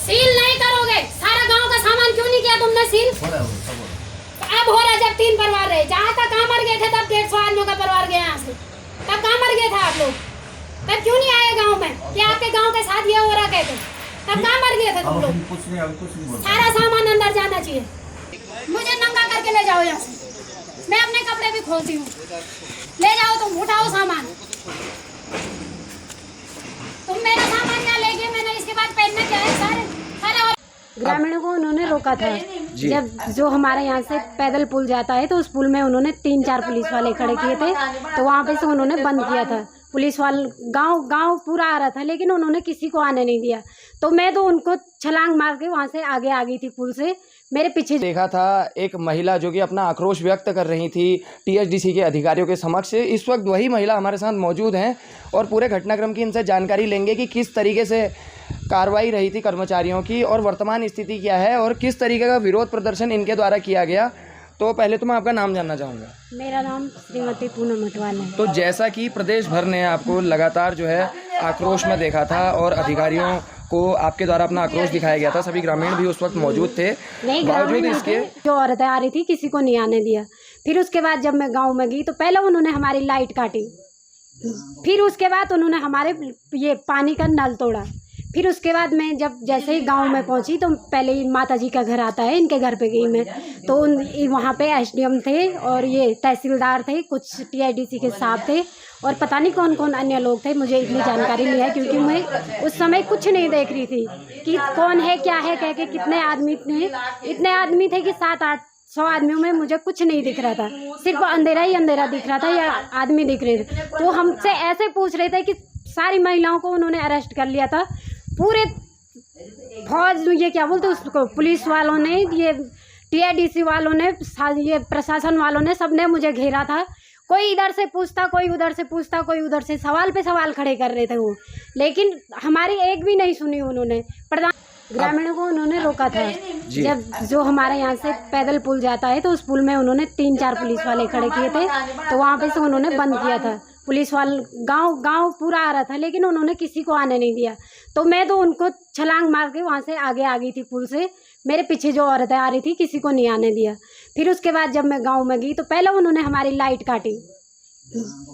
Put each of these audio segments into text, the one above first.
Seal नहीं करोगे, सारा गांव का सामान क्यों नहीं किया तुमने सील? अब हो रहा जब 3 परिवार रहे, जहाँ तक कहाँ मर गए थे तब 150 आदमियों का परिवार गया यहाँ से, तब कहाँ मर गए थे आप लोग? तब क्यों नहीं आए गांव में कि आपके गांव के साथ ये हो रहा कहते? तब कहाँ मर गए थे तुम लोग? कुछ नहीं सारा सामान अंदर जाना चाहिए। मुझे नंगा करके ले जाओ यहाँ से, मैं अपने कपड़े भी खोलती हूँ। ले जाओ, तुम उठाओ सामान। तुम मेरा सामान क्या ले गए? मैंने इसके बाद पहनना क्या है? सारे ग्रामीणों को उन्होंने रोका था। जब जो हमारे यहाँ से पैदल पुल जाता है तो उस पुल में उन्होंने 3-4 पुलिस वाले खड़े किए थे, तो वहाँ पे से उन्होंने बंद किया था। पुलिस वाले गांव पूरा आ रहा था, लेकिन उन्होंने किसी को आने नहीं दिया। तो मैं तो उनको छलांग मार के वहाँ से आगे आ गई थी पुल से। मेरे पीछे देखा था एक महिला जो कि अपना आक्रोश व्यक्त कर रही थी टीएचडीसी के अधिकारियों के समक्ष। इस वक्त वही महिला हमारे साथ मौजूद हैं और पूरे घटनाक्रम की इनसे जानकारी लेंगे कि किस तरीके से कार्रवाई रही थी कर्मचारियों की और वर्तमान स्थिति क्या है और किस तरीके का विरोध प्रदर्शन इनके द्वारा किया गया। तो पहले तो मैं आपका नाम जानना चाहूँगा। मेरा नाम श्रीमती पूनम मटवाल है। तो जैसा कि प्रदेश भर ने आपको लगातार जो है आक्रोश में देखा था और अधिकारियों को आपके द्वारा अपना आक्रोश दिखाया गया था, सभी ग्रामीण भी उस वक्त मौजूद थे। बावजूद इसके जो औरतें आ रही थी किसी को नहीं आने दिया। फिर उसके बाद जब मैं गांव में गई तो पहले उन्होंने हमारी लाइट काटी, फिर उसके बाद उन्होंने हमारे ये पानी का नल तोड़ा। फिर उसके बाद मैं जब जैसे ही गांव में पहुंची तो पहले ही माता जी का घर आता है, इनके घर पे गई मैं। तो वहाँ पे एसडीएम थे और ये तहसीलदार थे, कुछ टीआईडीसी के साहब थे और पता नहीं कौन कौन अन्य लोग थे। मुझे इतनी जानकारी नहीं है क्योंकि मैं उस समय कुछ नहीं देख रही थी कि कौन है क्या है कह के। कितने आदमी थे, इतने आदमी थे कि 700-800 आदमियों में मुझे कुछ नहीं दिख रहा था, सिर्फ अंधेरा ही अंधेरा दिख रहा था या आदमी दिख रहे थे। तो हमसे ऐसे पूछ रहे थे कि सारी महिलाओं को उन्होंने अरेस्ट कर लिया था। पूरे फौज ये क्या बोलते उसको, पुलिस वालों ने, ये टीआईडीसी वालों ने, ये प्रशासन वालों ने, सबने मुझे घेरा था। कोई इधर से पूछता, कोई उधर से पूछता, कोई उधर से, सवाल पे सवाल खड़े कर रहे थे वो, लेकिन हमारी एक भी नहीं सुनी उन्होंने। ग्रामीणों को उन्होंने रोका था। जब जो हमारे यहाँ से पैदल पुल जाता है तो उस पुल में उन्होंने 3-4 पुलिस वाले खड़े किए थे, तो वहाँ पे से उन्होंने बंद किया था। पुलिस वाले गांव पूरा आ रहा था, लेकिन उन्होंने किसी को आने नहीं दिया। तो मैं तो उनको छलांग मार के वहाँ से आगे आ गई थी पुल से। मेरे पीछे जो औरतें आ रही थी किसी को नहीं आने दिया। फिर उसके बाद जब मैं गांव में गई तो पहले उन्होंने हमारी लाइट काटी,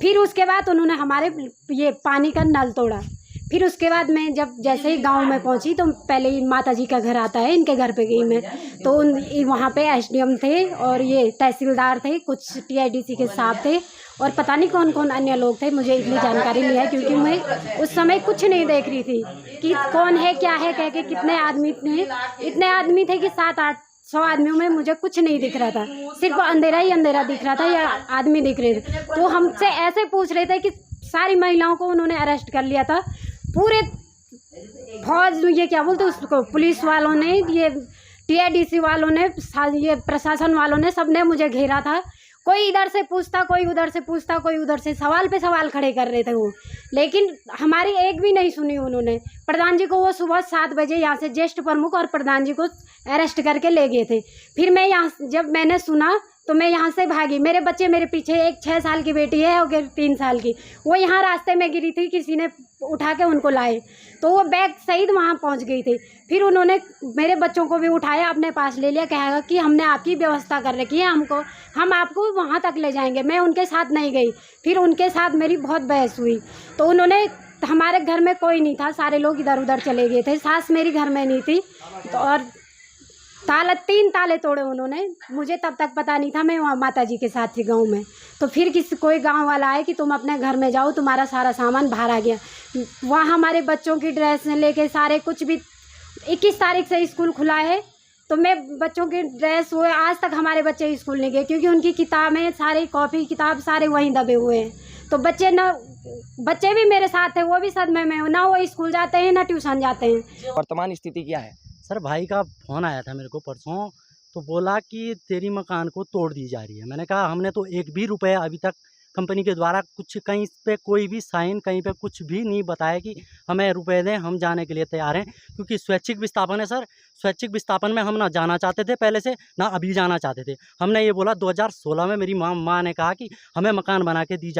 फिर उसके बाद उन्होंने हमारे ये पानी का नल तोड़ा। फिर उसके बाद मैं जब जैसे ही गांव में पहुंची तो पहले ही माता जी का घर आता है, इनके घर पे गई मैं। तो वहाँ पे एसडीएम थे और ये तहसीलदार थे, कुछ टीआईडीसी के साहब थे और पता नहीं कौन कौन अन्य लोग थे। मुझे इतनी जानकारी नहीं है क्योंकि मैं उस समय कुछ नहीं देख रही थी कि कौन है क्या है कह के। कितने आदमी थे, इतने आदमी थे कि 700-800 आदमियों में मुझे कुछ नहीं दिख रहा था, सिर्फ अंधेरा ही अंधेरा दिख रहा था या आदमी दिख रहे थे। तो हमसे ऐसे पूछ रहे थे कि सारी महिलाओं को उन्होंने अरेस्ट कर लिया था। पूरे फौज ये क्या बोलते उसको, पुलिस वालों ने, ये टीआईडीसी वालों ने, ये प्रशासन वालों ने, सबने मुझे घेरा था। कोई इधर से पूछता, कोई उधर से पूछता, कोई उधर से, सवाल पे सवाल खड़े कर रहे थे वो, लेकिन हमारी एक भी नहीं सुनी उन्होंने। प्रधान जी को वो सुबह 7 बजे यहाँ से ज्येष्ठ प्रमुख और प्रधान जी को अरेस्ट करके ले गए थे। फिर मैं यहाँ जब मैंने सुना तो मैं यहाँ से भागी। मेरे बच्चे मेरे पीछे, एक 6 साल की बेटी है और 3 साल की, वो यहाँ रास्ते में गिरी थी, किसी ने उठा के उनको लाए तो वो बैग सहित वहाँ पहुँच गई थी। फिर उन्होंने मेरे बच्चों को भी उठाया, अपने पास ले लिया, कहा कि हमने आपकी व्यवस्था कर रखी है, हम आपको वहाँ तक ले जाएंगे। मैं उनके साथ नहीं गई। फिर उनके साथ मेरी बहुत बहस हुई। तो उन्होंने, हमारे घर में कोई नहीं था, सारे लोग इधर उधर चले गए थे, सास मेरी घर में नहीं थी। तो और 3 ताले तोड़े उन्होंने। मुझे तब तक पता नहीं था, मैं वहाँ माता जी के साथ थी गांव में। तो फिर कोई गांव वाला आए कि तुम अपने घर में जाओ, तुम्हारा सारा सामान बाहर आ गया। वहाँ हमारे बच्चों की ड्रेस लेके सारे कुछ भी, 21 तारीख से स्कूल खुला है तो मैं बच्चों की ड्रेस हुए, आज तक हमारे बच्चे स्कूल नहीं गए क्योंकि उनकी किताबें, सारी कॉपी किताब सारे वहीं दबे हुए हैं। तो बच्चे भी मेरे साथ थे, वो भी सदमे में, ना वो स्कूल जाते हैं ना ट्यूशन जाते हैं। वर्तमान स्थिति क्या है? सर भाई का फ़ोन आया था मेरे को परसों, तो बोला कि तेरी मकान को तोड़ दी जा रही है। मैंने कहा हमने तो 1 भी रुपया अभी तक कंपनी के द्वारा कुछ, कहीं पे कोई भी साइन, कहीं पे कुछ भी नहीं बताया कि हमें रुपए दें, हम जाने के लिए तैयार हैं। क्योंकि स्वैच्छिक विस्थापन है सर, स्वैच्छिक विस्थापन में हम ना जाना चाहते थे पहले से, ना अभी जाना चाहते थे। हमने ये बोला 2016 में मेरी माँ ने कहा कि हमें मकान बना के दी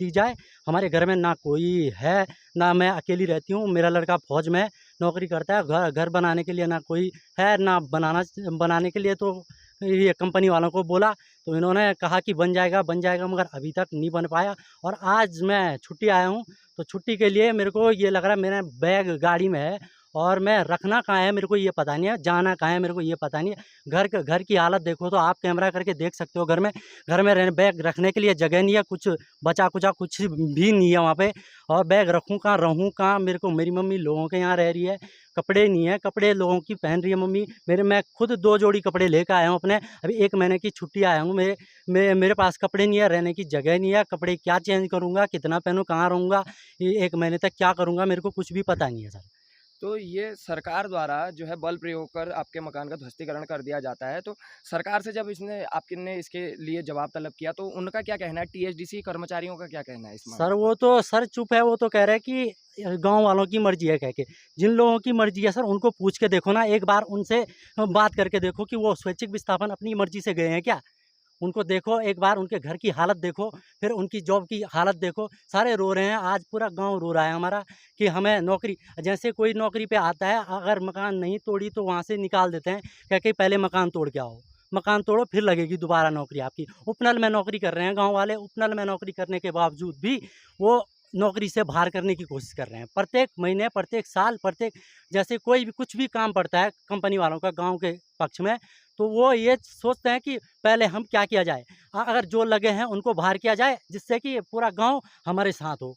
जाए। हमारे घर में ना कोई है, ना मैं अकेली रहती हूँ, मेरा लड़का फौज में है, नौकरी करता है। घर घर बनाने के लिए ना कोई है, ना बनाने के लिए। तो ये कंपनी वालों को बोला तो इन्होंने कहा कि बन जाएगा, मगर अभी तक नहीं बन पाया। और आज मैं छुट्टी आया हूँ, तो छुट्टी के लिए मेरे को ये लग रहा है मेरा बैग गाड़ी में है और मैं रखना कहाँ है मेरे को ये पता नहीं है, जाना कहाँ है मेरे को ये पता नहीं है। घर की हालत देखो तो आप कैमरा करके देख सकते हो। घर में बैग रखने के लिए जगह नहीं है, कुछ बचा कुचा कुछ भी नहीं है वहाँ पे। और बैग रखूँ कहाँ, रहूँ कहाँ? मेरे को, मेरी मम्मी लोगों के यहाँ रह रही है, कपड़े नहीं है, कपड़े लोगों की पहन रही है मम्मी। मैं खुद 2 जोड़ी कपड़े लेकर आया हूँ अपने। अभी 1 महीने की छुट्टी आया हूँ। मेरे पास कपड़े नहीं है, रहने की जगह नहीं है। कपड़े क्या चेंज करूँगा, कितना पहनूँ, कहाँ रहूँगा, ये 1 महीने तक क्या करूँगा, मेरे को कुछ भी पता नहीं है सर। तो ये सरकार द्वारा जो है बल प्रयोग कर आपके मकान का ध्वस्तीकरण कर दिया जाता है, तो सरकार से जब आपने इसके लिए जवाब तलब किया तो उनका क्या कहना है? टीएचडीसी कर्मचारियों का क्या कहना है इस मामले सर में? वो तो सर चुप है, वो तो कह रहे हैं कि गाँव वालों की मर्ज़ी है कह के। जिन लोगों की मर्ज़ी है सर उनको पूछ के देखो ना, एक बार उनसे बात करके देखो कि वो स्वैच्छिक विस्थापन अपनी मर्ज़ी से गए हैं क्या? उनको देखो, एक बार उनके घर की हालत देखो, फिर उनकी जॉब की हालत देखो। सारे रो रहे हैं, आज पूरा गाँव रो रहा है हमारा कि हमें नौकरी, जैसे कोई नौकरी पे आता है, अगर मकान नहीं तोड़ी तो वहाँ से निकाल देते हैं, कह के पहले मकान तोड़ के आओ। मकान तोड़ो फिर लगेगी दोबारा नौकरी आपकी। उपनल में नौकरी कर रहे हैं गाँव वाले, उपनल में नौकरी करने के बावजूद भी वो नौकरी से बाहर करने की कोशिश कर रहे हैं। प्रत्येक महीने, प्रत्येक साल, जैसे कोई भी कुछ भी काम पड़ता है कंपनी वालों का गाँव के पक्ष में, तो वो ये सोचते हैं कि पहले हम क्या किया जाए, अगर जो लगे हैं उनको बाहर किया जाए, जिससे कि पूरा गांव हमारे साथ हो।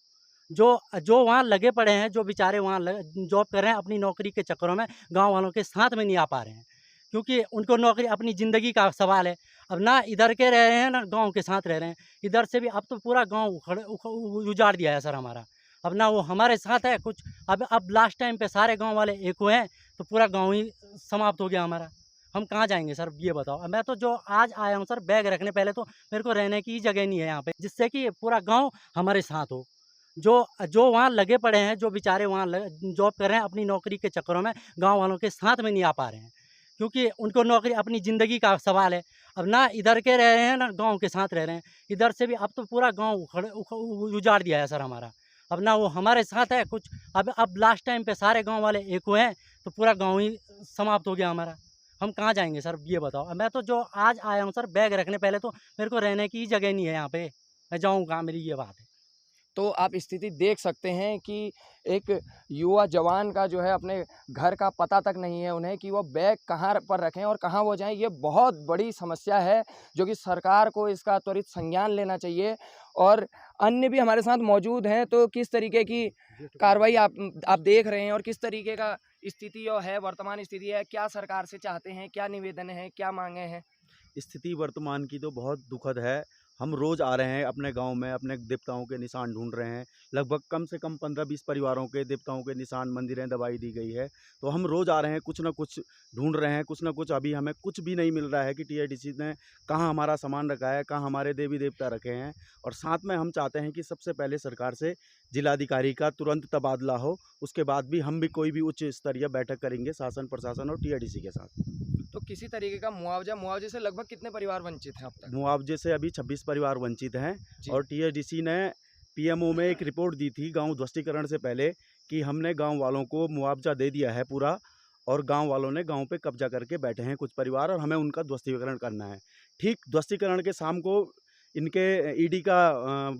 जो जो वहाँ लगे पड़े हैं, जो बेचारे वहाँ जॉब कर रहे हैं, अपनी नौकरी के चक्करों में गांव वालों के साथ में नहीं आ पा रहे हैं, क्योंकि उनको नौकरी अपनी ज़िंदगी का सवाल है। अब ना इधर के रह रहे हैं, ना गाँव के साथ रह रहे हैं। इधर से भी अब तो पूरा गाँव उजाड़ दिया है सर हमारा। अब ना वो हमारे साथ है कुछ। अब लास्ट टाइम पे सारे गाँव वाले एक हुए हैं, तो पूरा गाँव ही समाप्त हो गया हमारा। हम कहाँ जाएँगे सर, ये बताओ? अब मैं तो जो आज आया हूँ सर बैग रखने, पहले तो मेरे को रहने की जगह नहीं है यहाँ पे, जिससे कि पूरा गाँव हमारे साथ हो। जो वहाँ लगे पड़े हैं, जो बेचारे वहाँ जॉब कर रहे हैं, अपनी नौकरी के चक्करों में गाँव वालों के साथ में नहीं आ पा रहे हैं, क्योंकि उनको नौकरी अपनी ज़िंदगी का सवाल है। अब ना इधर के रह रहे हैं, ना गाँव के साथ रह रहे हैं। इधर से भी अब तो पूरा गाँव उजाड़ दिया है सर हमारा। अब ना वो हमारे साथ है कुछ। अब लास्ट टाइम पे सारे गाँव वाले एक हुए हैं, तो पूरा गाँव ही समाप्त हो गया हमारा। हम कहाँ जाएँगे सर, ये बताओ? अब मैं तो जो आज आया हूँ सर बैग रखने, पहले तो मेरे को रहने की जगह नहीं है यहाँ पे। मैं जाऊँ कहाँ, मेरी ये बात है। तो आप स्थिति देख सकते हैं कि एक युवा जवान का जो है अपने घर का पता तक नहीं है उन्हें कि वो बैग कहाँ पर रखें और कहाँ वो जाएं। ये बहुत बड़ी समस्या है जो कि सरकार को इसका त्वरित संज्ञान लेना चाहिए। और अन्य भी हमारे साथ मौजूद हैं, तो किस तरीके की कार्रवाई आप देख रहे हैं और किस तरीके का स्थिति और है, वर्तमान स्थिति है, क्या सरकार से चाहते हैं, क्या निवेदन है, क्या मांगे हैं? स्थिति वर्तमान की तो बहुत दुखद है। हम रोज़ आ रहे हैं अपने गांव में, अपने देवताओं के निशान ढूंढ रहे हैं। लगभग कम से कम 15-20 परिवारों के देवताओं के निशान, मंदिरें दबाई दी गई है। तो हम रोज़ आ रहे हैं, कुछ ना कुछ ढूंढ रहे हैं, कुछ ना कुछ। अभी हमें कुछ भी नहीं मिल रहा है कि टीआईडीसी ने कहाँ हमारा सामान रखा है, कहाँ हमारे देवी देवता रखे हैं। और साथ में हम चाहते हैं कि सबसे पहले सरकार से जिलाधिकारी का तुरंत तबादला हो। उसके बाद भी हम भी कोई भी उच्च स्तरीय बैठक करेंगे शासन प्रशासन और टीआईडीसी के साथ। तो किसी तरीके का मुआवजे से लगभग कितने परिवार वंचित हैं अब तक? मुआवजे से अभी 26 परिवार वंचित हैं। और टीएचडीसी ने पीएमओ में एक रिपोर्ट दी थी गांव ध्वस्तीकरण से पहले कि हमने गांव वालों को मुआवजा दे दिया है पूरा, और गांव वालों ने गांव पे कब्जा करके बैठे हैं कुछ परिवार, और हमें उनका ध्वस्तीकरण करना है। ठीक ध्वस्तीकरण के शाम को इनके ईडी का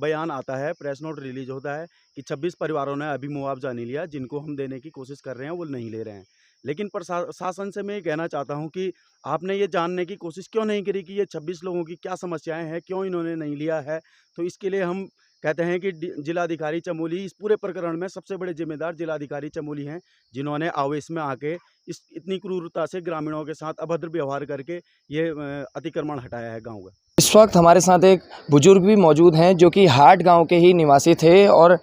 बयान आता है, प्रेस नोट रिलीज होता है कि 26 परिवारों ने अभी मुआवजा नहीं लिया, जिनको हम देने की कोशिश कर रहे हैं वो नहीं ले रहे हैं। लेकिन प्रशासन से मैं ये कहना चाहता हूं कि आपने ये जानने की कोशिश क्यों नहीं करी कि ये 26 लोगों की क्या समस्याएं हैं, क्यों इन्होंने नहीं लिया है। तो इसके लिए हम कहते हैं कि जिलाधिकारी चमोली इस पूरे प्रकरण में सबसे बड़े जिम्मेदार जिलाधिकारी चमोली हैं, जिन्होंने आवेश में आके इतनी क्रूरता से ग्रामीणों के साथ अभद्र व्यवहार करके ये अतिक्रमण हटाया है गाँव का। इस वक्त हमारे साथ एक बुजुर्ग भी मौजूद हैं जो कि हाट गांव के ही निवासी थे, और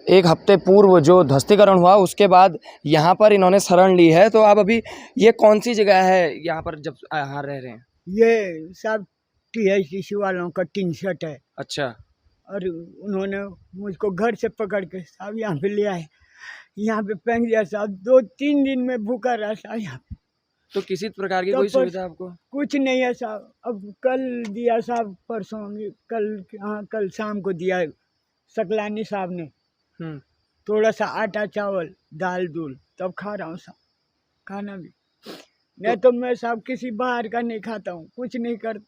एक हफ्ते पूर्व जो ध्वस्तीकरण हुआ उसके बाद यहाँ पर इन्होंने शरण ली है। तो आप अभी ये कौन सी जगह है यहाँ पर जब यहाँ रह रहे हैं? ये सब टीएचडीसी वालों का टीन सेट है। अच्छा। और उन्होंने मुझको घर से पकड़ के साहब यहाँ पे ले आए, यहाँ पे फेंक दिया साहब। 2-3 दिन में भूखा रहा साहब यहाँ पे। तो किसी प्रकार की तो कोई सुविधा आपको? कुछ नहीं है साहब। अब कल दिया साहब, परसों कल शाम को दिया सकलानी साहब ने। थोड़ा सा आटा चावल दाल दूल तब खा रहा हूँ साहब खाना भी, नहीं तो मैं साहब किसी बाहर का नहीं खाता हूँ, कुछ नहीं कर।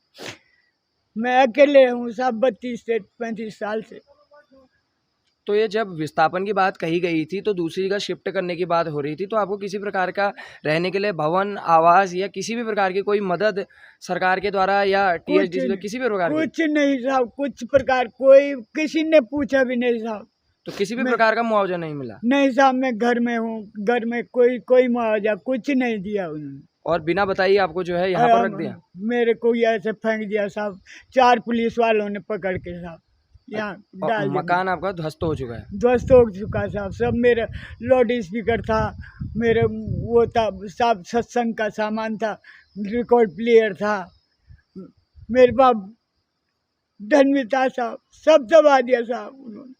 मैं अकेले हूँ साहब 32 से 35 साल से। तो ये जब विस्थापन की बात कही गई थी तो दूसरी जगह शिफ्ट करने की बात हो रही थी, तो आपको किसी प्रकार का रहने के लिए भवन, आवास या किसी भी प्रकार की कोई मदद सरकार के द्वारा या टीएचडीसी से किसी भी प्रकार की? कुछ नहीं साहब, कुछ प्रकार कोई किसी ने पूछा भी नहीं साहब। तो किसी भी प्रकार का मुआवजा नहीं मिला? नहीं साहब, मैं घर में हूँ, घर में कोई मुआवजा कुछ नहीं दिया उन्होंने। और बिना बताइए आपको जो है यहाँ पर रख दिया? मेरे को ऐसे फेंक दिया साहब, 4 पुलिस वालों ने पकड़ के साहब यहाँ डाल दिया। मकान आपका ध्वस्त हो चुका है? ध्वस्त हो चुका साहब, सब मेरा लाउड स्पीकर था, मेरे वो था सब सत्संग का सामान था, रिकॉर्ड प्लेयर था, मेरे पास धन भी था साहब, सब दबा दिया साहब उन्होंने।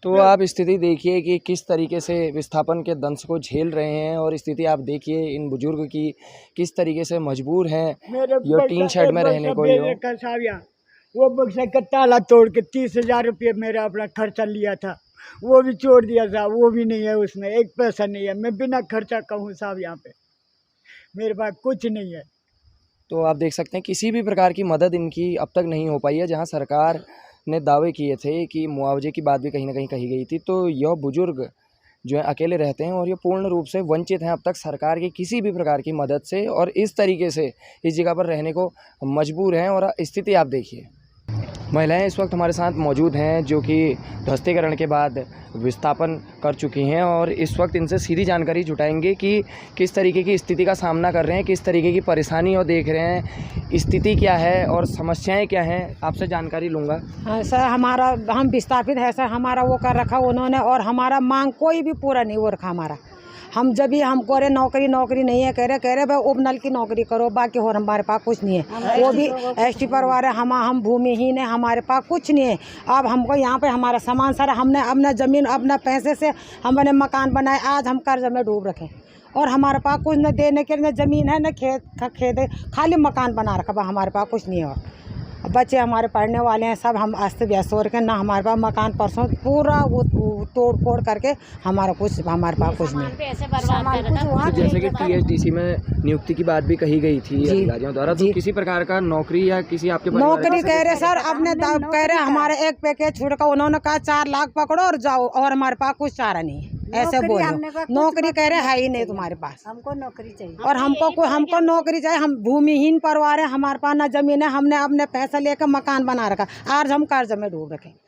तो आप स्थिति देखिए कि किस तरीके से विस्थापन के दंश को झेल रहे हैं, और स्थिति आप देखिए इन बुजुर्ग की किस तरीके से मजबूर हैं ये टीन शेड में रहने को। वो बक्सा का ताला तोड़ के 30,000 रुपये मेरा अपना खर्चा लिया था, वो भी छोड़ दिया साहब, वो भी नहीं है उसमें, एक पैसा नहीं है। मैं बिना खर्चा का हूँ साहब, यहाँ पे मेरे पास कुछ नहीं है। तो आप देख सकते हैं किसी भी प्रकार की मदद इनकी अब तक नहीं हो पाई है। जहाँ सरकार ने दावे किए थे कि मुआवजे की बात भी कहीं ना कहीं कही गई थी, तो यह बुजुर्ग जो है अकेले रहते हैं और ये पूर्ण रूप से वंचित हैं अब तक सरकार की किसी भी प्रकार की मदद से, और इस तरीके से इस जगह पर रहने को मजबूर हैं। और स्थिति आप देखिए, महिलाएं इस वक्त हमारे साथ मौजूद हैं जो कि ध्वस्तीकरण के बाद विस्थापन कर चुकी हैं, और इस वक्त इनसे सीधी जानकारी जुटाएंगे कि किस तरीके की स्थिति का सामना कर रहे हैं, किस तरीके की परेशानी और देख रहे हैं, स्थिति क्या है और समस्याएं क्या हैं, आपसे जानकारी लूँगा। हाँ सर, हम विस्थापित है सर, हमारा वो कर रखा उन्होंने, और हमारा मांग कोई भी पूरा नहीं हो रखा हमारा। हम जब भी हमको अरे नौकरी नहीं है, कह रहे भाई उपनल की नौकरी करो, बाकी और हमारे पास कुछ नहीं है। वो भी एसटी परिवार है, हम भूमिहीन है, हमारे पास कुछ नहीं है। अब हमको यहाँ पे हमारा सामान सारा, हमने अपना ज़मीन अपना पैसे से हमने मकान बनाए, आज हम कर्ज में डूब रखे, और हमारे पास कुछ न देने के न ज़मीन है न खेत है, खाली मकान बना रखा, हमारे पास कुछ नहीं है। और बच्चे हमारे पढ़ने वाले हैं, सब हम अस्त व्यस्त हो रखे, ना हमारे पास मकान, परसों पूरा वो तोड़ फोड़ करके हमारे पास कुछ नहीं। तो जैसे कि टीएचडीसी में नियुक्ति की बात भी कही गई थी अधिकारियों द्वारा, तो किसी प्रकार का नौकरी या किसी आपके नौकरी कह रहे सर, अपने कह रहे हमारे एक पैकेज छूट का, उन्होंने कहा 4 लाख पकड़ो और जाओ, और हमारे पास कुछ चारा नहीं है, ऐसे बोलो। नौकरी कह रहे है ही नहीं तुम्हारे पास, हमको नौकरी चाहिए, और हमको नौकरी चाहिए। हम भूमिहीन परिवार है, हमारे पास ना जमीन है, हमने अपने पैसा लेकर मकान बना रखा, आज हम कर्ज में डूब रखे।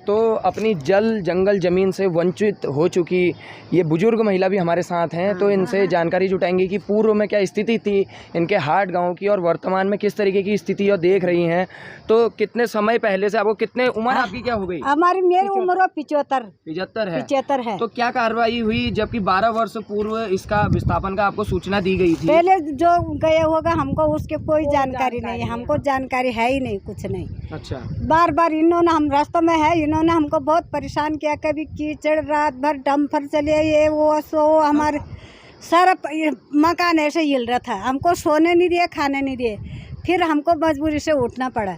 तो अपनी जल जंगल ज़मीन से वंचित हो चुकी ये बुजुर्ग महिला भी हमारे साथ हैं, तो इनसे जानकारी जुटाएंगे कि पूर्व में क्या स्थिति थी इनके हाट गांव की, और वर्तमान में किस तरीके की स्थिति और देख रही हैं। तो कितने समय पहले से आपको, कितने उम्र आपकी क्या हो गई? मेरी उम्र 75 है। तो क्या कार्रवाई हुई जबकि 12 वर्ष पूर्व इसका विस्थापन का आपको सूचना दी गई थी? पहले जो गए होगा हमको उसके कोई जानकारी नहीं है, हमको जानकारी है ही नहीं, कुछ नहीं। अच्छा, बार इन्होंने, हम रास्ते में है, इन्होंने हमको बहुत परेशान किया, कभी कीचड़, रात भर डंपर चले, ये वो सो, हमारे सारा मकान ऐसे हिल रहा था, हमको सोने नहीं दिए, खाने नहीं दिए, फिर हमको मजबूरी से उठना पड़ा।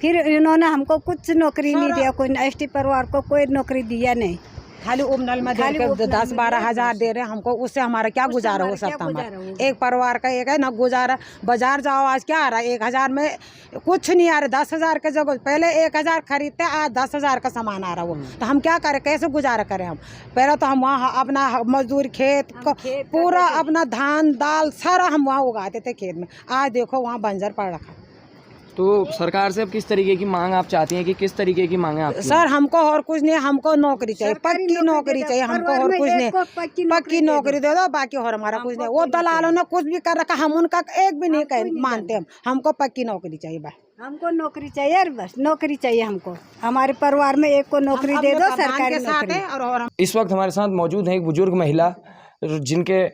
फिर इन्होंने हमको कुछ नौकरी नहीं दिया, कोई एसटी परिवार को कोई नौकरी दिया नहीं, खाली उपनल में 10-12 हज़ार दे रहे हैं हमको, उससे हमारा क्या गुजारा हो सकता हमारा? एक परिवार का एक है ना गुजारा। बाजार जाओ, आज क्या आ रहा है, 1,000 में कुछ नहीं आ रहा, 10,000 के जगह पहले 1,000 खरीदते, आज 10,000 का सामान आ रहा वो, तो हम क्या करें, कैसे गुजारा करें हम? पहले तो हम वहाँ अपना मजदूर खेत पूरा अपना धान दाल सारा हम वहाँ उगाते थे खेत में, आज देखो वहाँ बंजर पड़ रखा। तो सरकार से अब किस तरीके की मांग आप चाहती हैं, कि किस तरीके की मांग है आपकी? सर हमको और कुछ नहीं, हमको नौकरी चाहिए, पक्की नौकरी चाहिए हमको, और कुछ नहीं, पक्की नौकरी दे दो, बाकी और हमारा कुछ नहीं। वो दलालों ने कुछ भी कर रखा, हम उनका एक भी नहीं मानते, हमको पक्की नौकरी चाहिए, बस हमको नौकरी चाहिए, बस नौकरी चाहिए हमको, हमारे परिवार में एक को नौकरी दे दो, सरकारी नौकरी। इस वक्त हमारे साथ मौजूद है एक बुजुर्ग महिला जिनके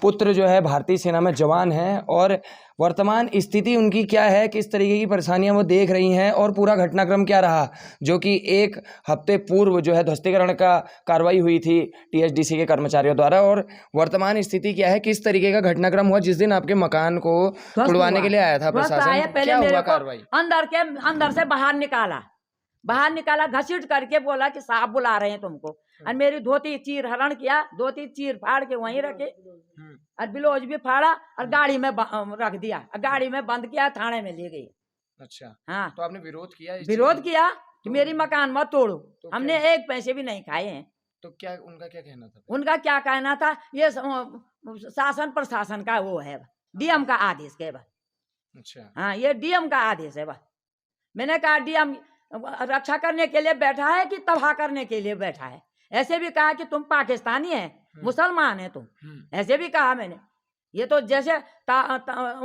पुत्र जो है भारतीय सेना में जवान हैं, और वर्तमान स्थिति उनकी क्या है, किस तरीके की परेशानियां वो देख रही हैं, और पूरा घटनाक्रम क्या रहा जो कि 1 हफ्ते पूर्व जो है ध्वस्तीकरण का कार्रवाई हुई थी टीएचडीसी के कर्मचारियों द्वारा, और वर्तमान स्थिति क्या है, किस तरीके का घटनाक्रम हुआ जिस दिन आपके मकान को तुड़वाने के लिए आया था प्रशासन? क्या हुआ कार्रवाई? अंदर से बाहर निकाला, घसीट करके बोला कि साहब बुला रहे हैं तुमको। और मेरी धोती चीर हरण किया, धोती चीर फाड़ के वहीं रखे और ब्लाउज भी फाड़ा और गाड़ी में रख दिया और गाड़ी में बंद किया, थाने में ले गई। अच्छा, हाँ, तो आपने विरोध किया? विरोध किया कि मेरी मकान मत तोड़ो। तो हमने एक पैसे भी नहीं खाए हैं। तो क्या उनका क्या कहना था? उनका क्या कहना था, ये शासन प्रशासन का वो है, डीएम का आदेश है। अच्छा, हाँ, ये डीएम का आदेश है। मैंने कहा डीएम रक्षा करने के लिए बैठा है कि तबाह करने के लिए बैठा है? ऐसे भी कहा कि तुम पाकिस्तानी है, मुसलमान है तुम, ऐसे भी कहा मैंने। ये तो जैसे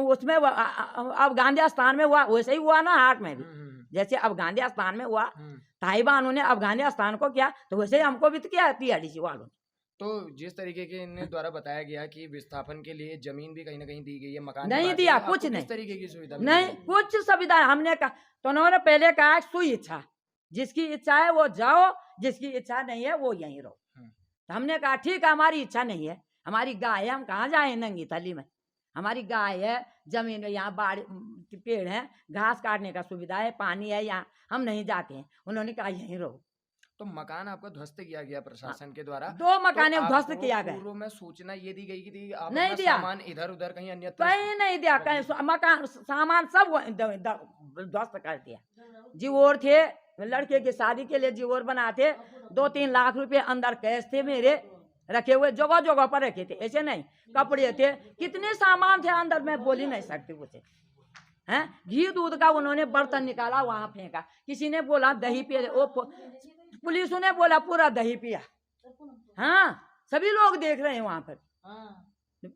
उसमें अफगानिस्तान में हुआ वैसे ही हुआ ना, हाट में भी जैसे अफगानिस्तान में हुआ, तालिबानों ने अफगानिस्तान को किया तो वैसे ही हमको भी तो किया टीआरडीसी वालों ने। तो जिस तरीके के इनके द्वारा बताया गया कि विस्थापन के लिए जमीन भी कहीं ना कहीं दी गई है, मकान नहीं दिया, कुछ किस नहीं, तरीके की सुविधा नहीं कुछ सुविधा हमने कहा। तो उन्होंने पहले कहा सुई इच्छा, जिसकी इच्छा है वो जाओ, जिसकी इच्छा नहीं है वो यहीं रहो। तो हमने कहा ठीक है, हमारी इच्छा नहीं है, हमारी गाय है, हम कहाँ जाए नंगी थली में, हमारी गाय है, जमीन है, यहाँ बाड़ पेड़ है, घास काटने का सुविधा है, पानी है, यहाँ हम नहीं जाते हैं। उन्होंने कहा यहीं रहो। तो मकान आपका ध्वस्त किया गया प्रशासन के द्वारा? 2 मकाने तो ध्वस्त किया गया। पूर्व में सूचना ये दी गई थी आप नहीं अपना दिया, सामान इधर उधर कहीं अन्य कहीं नहीं दिया, कहीं मकान सामान सब ध्वस्त कर दिया। जीवोर थे, लड़के की शादी के लिए जीवोर बनाते, 2-3 लाख रुपए अंदर कैश थे मेरे रखे हुए, जगह जगह पर रखे थे, ऐसे नहीं, कपड़े थे, कितने सामान थे अंदर, मैं बोल ही नहीं सकती उसे। हैं, घी दूध का उन्होंने बर्तन निकाला, वहां फेंका। किसी ने बोला दही पिए, वो पुलिस ने बोला पूरा दही पिया। हाँ, सभी लोग देख रहे हैं वहां पर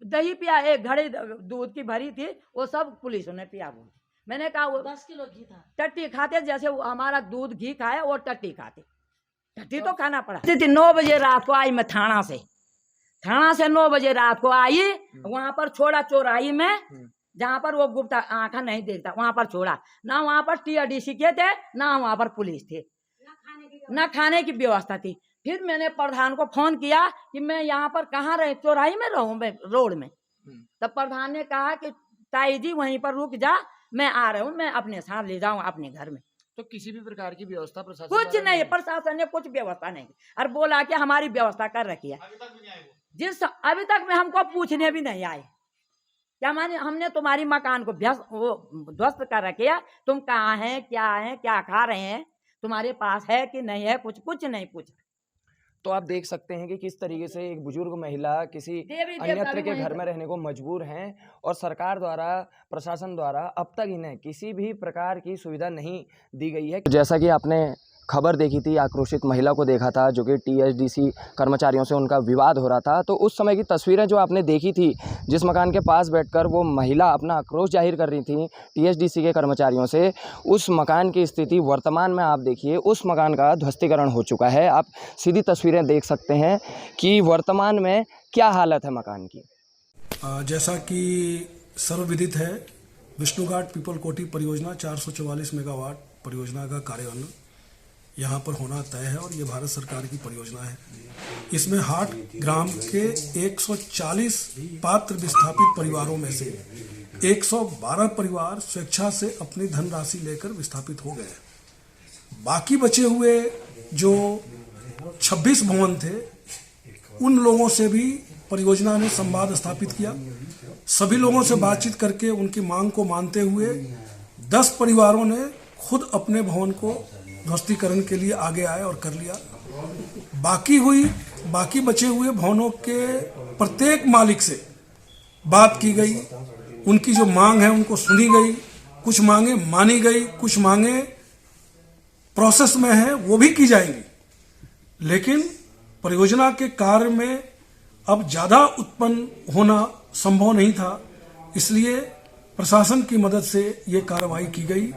दही पिया, एक घड़ी दूध की भरी थी, वो सब पुलिस ने पिया। बोल मैंने कहा वो 10 किलो घी था, टट्टी खाते जैसे हमारा दूध घी खाए और टट्टी खाते, टट्टी तो खाना पड़ा। 9 बजे रात को आई मैं थाना से 9 बजे रात को आई, वहां पर छोड़ा चौराही में, जहाँ पर वो गुप्ता आंखा नहीं देखता, वहां पर छोड़ा ना। वहां पर टीआरडीसी के थे ना, वहां पर पुलिस थे, ना खाने की व्यवस्था थी। फिर मैंने प्रधान को फोन किया कि मैं यहाँ पर कहाँ रहे, चौराही में रहूं मैं, रोड में। तब प्रधान ने कहा कि ताई जी वहीं पर रुक जा, मैं आ रहा हूँ, मैं अपने साथ ले जाऊँ अपने घर में। तो किसी भी प्रकार की व्यवस्था प्रशासन कुछ नहीं, प्रशासन ने कुछ व्यवस्था नहीं, और बोला कि हमारी व्यवस्था कर रखी है। अभी तक में हमको पूछने भी नहीं आए क्या हमने तुम्हारी मकान को ध्वस्त कर रखे है, तुम कहाँ हैं, क्या खा रहे हैं, तुम्हारे पास है कि नहीं है, कुछ नहीं पूछा। तो आप देख सकते हैं कि किस तरीके से एक बुजुर्ग महिला किसी अन्यत्र के घर में रहने को मजबूर हैं और सरकार द्वारा, प्रशासन द्वारा अब तक इन्हें किसी भी प्रकार की सुविधा नहीं दी गई है। जैसा कि आपने खबर देखी थी, आक्रोशित महिला को देखा था जो कि टीएचडीसी कर्मचारियों से उनका विवाद हो रहा था, तो उस समय की तस्वीरें जो आपने देखी थी, जिस मकान के पास बैठकर वो महिला अपना आक्रोश जाहिर कर रही थी टीएचडीसी के कर्मचारियों से, उस मकान की स्थिति वर्तमान में आप देखिए, उस मकान का ध्वस्तीकरण हो चुका है। आप सीधी तस्वीरें देख सकते हैं कि वर्तमान में क्या हालत है मकान की। जैसा कि सर्वविदित है, विष्णुघाट पीपल कोठी परियोजना 444 मेगावाट परियोजना का कार्यान्वयन यहाँ पर होना तय है और ये भारत सरकार की परियोजना है। इसमें हाट ग्राम के 140 पात्र विस्थापित परिवारों में से 112 परिवार स्वेच्छा से अपनी धनराशि लेकर विस्थापित हो गए। बाकी बचे हुए जो 26 भवन थे, उन लोगों से भी परियोजना ने संवाद स्थापित किया। सभी लोगों से बातचीत करके उनकी मांग को मानते हुए 10 परिवारों ने खुद अपने भवन को ध्वस्तीकरण के लिए आगे आए और कर लिया। बाकी बचे हुए भवनों के प्रत्येक मालिक से बात की गई, उनकी जो मांग है उनको सुनी गई, कुछ मांगे मानी गई, कुछ मांगे प्रोसेस में है, वो भी की जाएंगी। लेकिन परियोजना के कार्य में अब ज़्यादा उत्पन्न होना संभव नहीं था, इसलिए प्रशासन की मदद से ये कार्रवाई की गई।